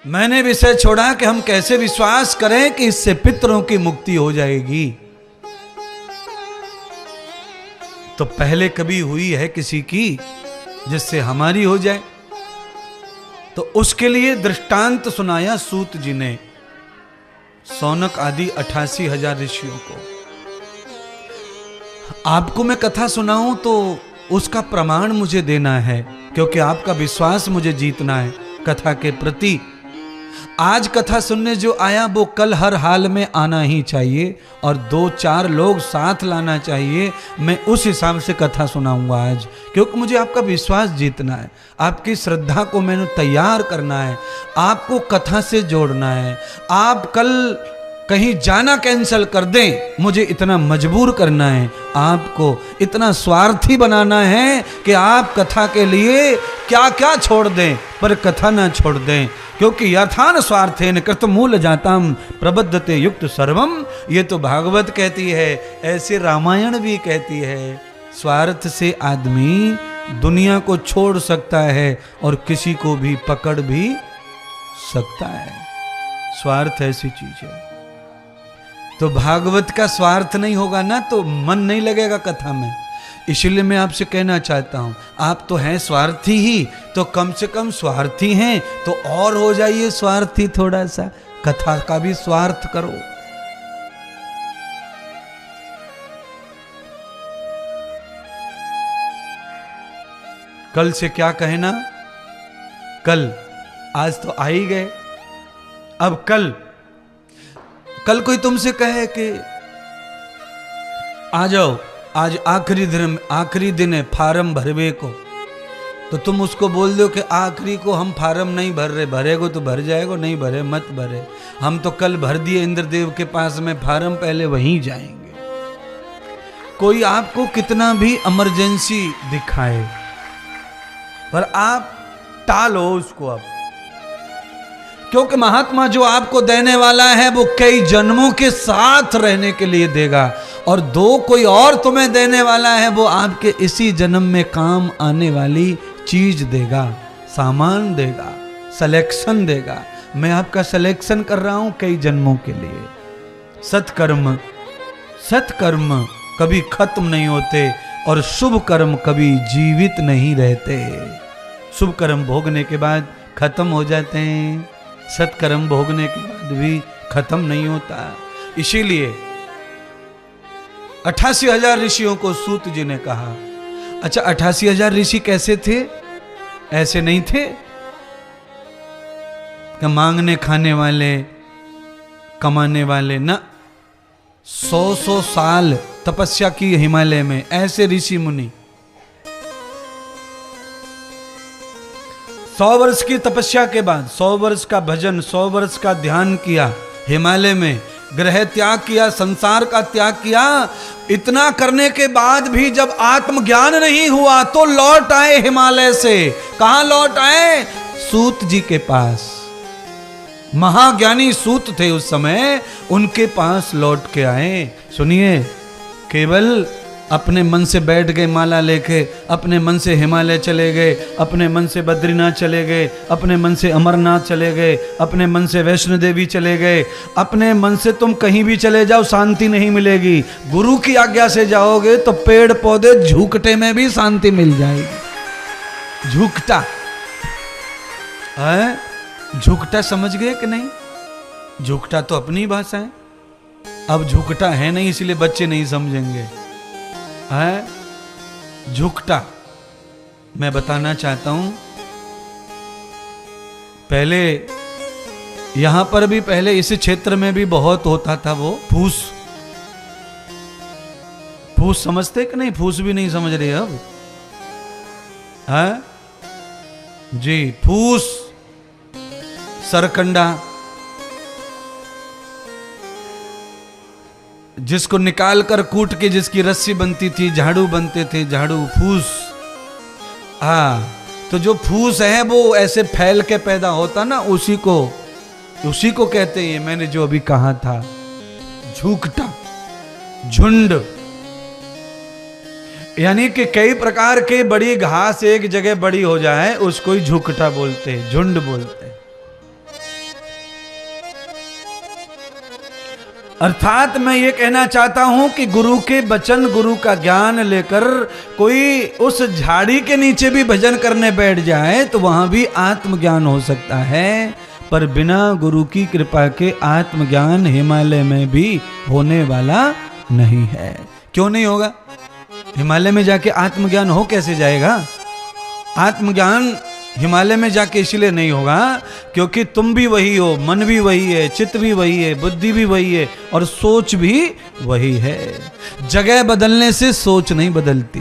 मैंने विषय छोड़ा कि हम कैसे विश्वास करें कि इससे पितरों की मुक्ति हो जाएगी। तो पहले कभी हुई है किसी की जिससे हमारी हो जाए? तो उसके लिए दृष्टांत सुनाया सूत जी ने सौनक आदि 88,000 ऋषियों को। आपको मैं कथा सुनाऊं तो उसका प्रमाण मुझे देना है, क्योंकि आपका विश्वास मुझे जीतना है कथा के प्रति। आज कथा सुनने जो आया वो कल हर हाल में आना ही चाहिए और 2-4 लोग साथ लाना चाहिए। मैं उस हिसाब से कथा सुनाऊंगा आज, क्योंकि मुझे आपका विश्वास जीतना है, आपकी श्रद्धा को मैंने तैयार करना है, आपको कथा से जोड़ना है। आप कल कहीं जाना कैंसिल कर दें, मुझे इतना मजबूर करना है, आपको इतना स्वार्थी बनाना है कि आप कथा के लिए क्या क्या छोड़ दें पर कथा ना छोड़ दें। क्योंकि यथान स्वार्थेन कृतमूल जाताम प्रबद्धते युक्त सर्वम, ये तो भागवत कहती है, ऐसे रामायण भी कहती है। स्वार्थ से आदमी दुनिया को छोड़ सकता है और किसी को भी पकड़ भी सकता है। स्वार्थ ऐसी चीज है। तो भागवत का स्वार्थ नहीं होगा ना तो मन नहीं लगेगा कथा में। इसलिए मैं आपसे कहना चाहता हूं, आप तो हैं स्वार्थी ही, तो कम से कम स्वार्थी हैं तो और हो जाइए स्वार्थी थोड़ा सा, कथा का भी स्वार्थ करो। कल से क्या कहना, कल, आज तो आ ही गए, अब कल कोई तुमसे कहे कि आ जाओ, आज आखिरी दिन है फार्म भरवे को, तो तुम उसको बोल दो कि आखिरी को हम फार्म नहीं भर रहे, भरेगो तो भर जाएगो, नहीं भरे मत भरे। हम तो कल भर दिए इंद्रदेव के पास में फार्म, पहले वहीं जाएंगे। कोई आपको कितना भी इमरजेंसी दिखाए पर आप टालो उसको अब, क्योंकि महात्मा जो आपको देने वाला है वो कई जन्मों के साथ रहने के लिए देगा, और 2 कोई और तुम्हें देने वाला है वो आपके इसी जन्म में काम आने वाली चीज देगा, सामान देगा, सिलेक्शन देगा। मैं आपका सिलेक्शन कर रहा हूं कई जन्मों के लिए। सत्कर्म कभी खत्म नहीं होते और शुभ कर्म कभी जीवित नहीं रहते। शुभ कर्म भोगने के बाद खत्म हो जाते हैं, सत्कर्म भोगने के बाद भी खत्म नहीं होता। इसीलिए 88,000 ऋषियों को सूत जी ने कहा। अच्छा, 88,000 ऋषि कैसे थे? ऐसे नहीं थे कि मांगने खाने वाले, कमाने वाले, ना। 100 साल तपस्या की हिमालय में ऐसे ऋषि मुनि, 100 वर्ष की तपस्या के बाद 100 वर्ष का भजन, 100 वर्ष का ध्यान किया, हिमालय में ग्रह त्याग किया, संसार का त्याग किया। इतना करने के बाद भी जब आत्मज्ञान नहीं हुआ तो लौट आए हिमालय से। कहां लौट आए? सूत जी के पास। महाज्ञानी सूत थे उस समय, उनके पास लौट के आए। सुनिए, केवल अपने मन से बैठ गए माला लेके, अपने मन से हिमालय चले गए, अपने मन से बद्रीनाथ चले गए, अपने मन से अमरनाथ चले गए, अपने मन से वैष्णो देवी चले गए। अपने मन से तुम कहीं भी चले जाओ शांति नहीं मिलेगी। गुरु की आज्ञा से जाओगे तो पेड़ पौधे झुकटे में भी शांति मिल जाएगी। झुकटा है, झुकटा समझ गए कि नहीं? झुकटा तो अपनी भाषा है, अब झुकटा है नहीं इसलिए बच्चे नहीं समझेंगे। है झुकटा, मैं बताना चाहता हूं। पहले यहां पर भी, पहले इस क्षेत्र में भी बहुत होता था वो फूस। फूस समझते कि नहीं? फूस भी नहीं समझ रहे अब, है जी। फूस, सरकंडा, जिसको निकाल कर कूट के जिसकी रस्सी बनती थी, झाड़ू बनते थे, झाड़ू, फूस। तो जो फूस है वो ऐसे फैल के पैदा होता ना, उसी को कहते हैं, मैंने जो अभी कहा था, झुकटा, झुंड। यानी कि कई प्रकार के बड़ी घास एक जगह बड़ी हो जाए उसको ही झुकटा बोलते हैं, झुंड बोलते हैं। अर्थात मैं ये कहना चाहता हूं कि गुरु के वचन, गुरु का ज्ञान लेकर कोई उस झाड़ी के नीचे भी भजन करने बैठ जाए तो वहां भी आत्मज्ञान हो सकता है, पर बिना गुरु की कृपा के आत्मज्ञान हिमालय में भी होने वाला नहीं है। क्यों नहीं होगा? हिमालय में जाके आत्मज्ञान हो कैसे जाएगा? आत्मज्ञान हिमालय में जाके इसलिए नहीं होगा क्योंकि तुम भी वही हो, मन भी वही है, चित्त भी वही है, बुद्धि भी वही है और सोच भी वही है। जगह बदलने से सोच नहीं बदलती,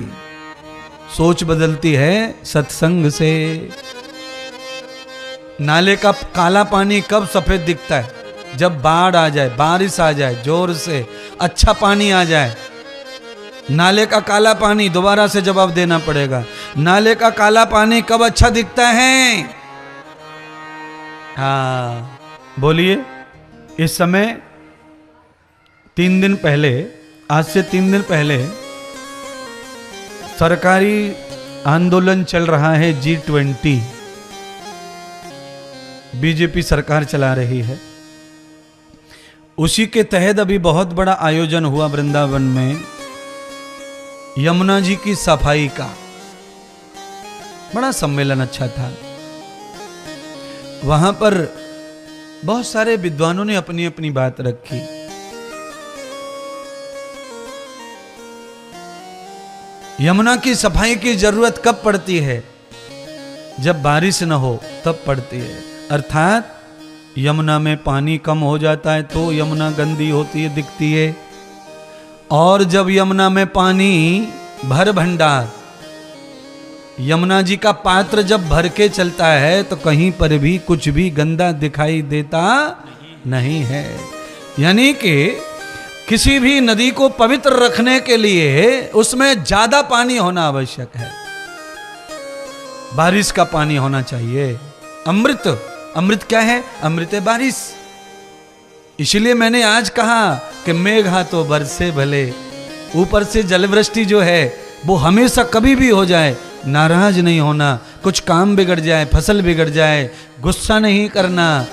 सोच बदलती है सत्संग से। नाले का काला पानी कब सफेद दिखता है? जब बाढ़ आ जाए, बारिश आ जाए जोर से, अच्छा पानी आ जाए। नाले का काला पानी दोबारा से जवाब देना पड़ेगा। नाले का काला पानी कब अच्छा दिखता है? हाँ बोलिए। इस समय 3 दिन पहले, आज से 3 दिन पहले सरकारी आंदोलन चल रहा है G20, बीजेपी सरकार चला रही है। उसी के तहत अभी बहुत बड़ा आयोजन हुआ वृंदावन में, यमुना जी की सफाई का बड़ा सम्मेलन अच्छा था। वहां पर बहुत सारे विद्वानों ने अपनी अपनी बात रखी। यमुना की सफाई की जरूरत कब पड़ती है? जब बारिश न हो तब पड़ती है। अर्थात यमुना में पानी कम हो जाता है तो यमुना गंदी होती है, दिखती है। और जब यमुना में पानी भर भंडार, यमुना जी का पात्र जब भर के चलता है तो कहीं पर भी कुछ भी गंदा दिखाई देता नहीं है। यानी कि किसी भी नदी को पवित्र रखने के लिए उसमें ज्यादा पानी होना आवश्यक है। बारिश का पानी होना चाहिए। अमृत, अमृत क्या है? अमृत है बारिश। इसलिए मैंने आज कहा कि मेघा तो बरसे भले, ऊपर से जलवृष्टि जो है वो हमेशा कभी भी हो जाए, नाराज नहीं होना। कुछ काम बिगड़ जाए, फसल बिगड़ जाए, गुस्सा नहीं करना।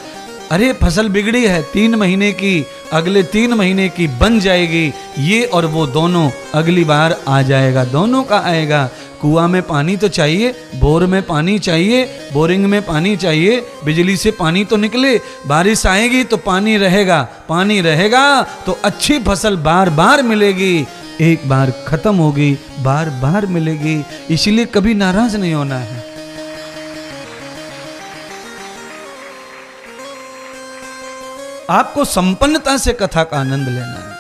अरे फसल बिगड़ी है 3 महीने की, अगले 3 महीने की बन जाएगी, ये और वो दोनों अगली बार आ जाएगा, दोनों का आएगा। कुआं में पानी तो चाहिए, बोर में पानी चाहिए, बोरिंग में पानी चाहिए, बिजली से पानी तो निकले। बारिश आएगी तो पानी रहेगा, पानी रहेगा तो अच्छी फसल बार बार मिलेगी। एक बार खत्म होगी, बार बार मिलेगी। इसलिए कभी नाराज नहीं होना है। आपको संपन्नता से कथा का आनंद लेना है।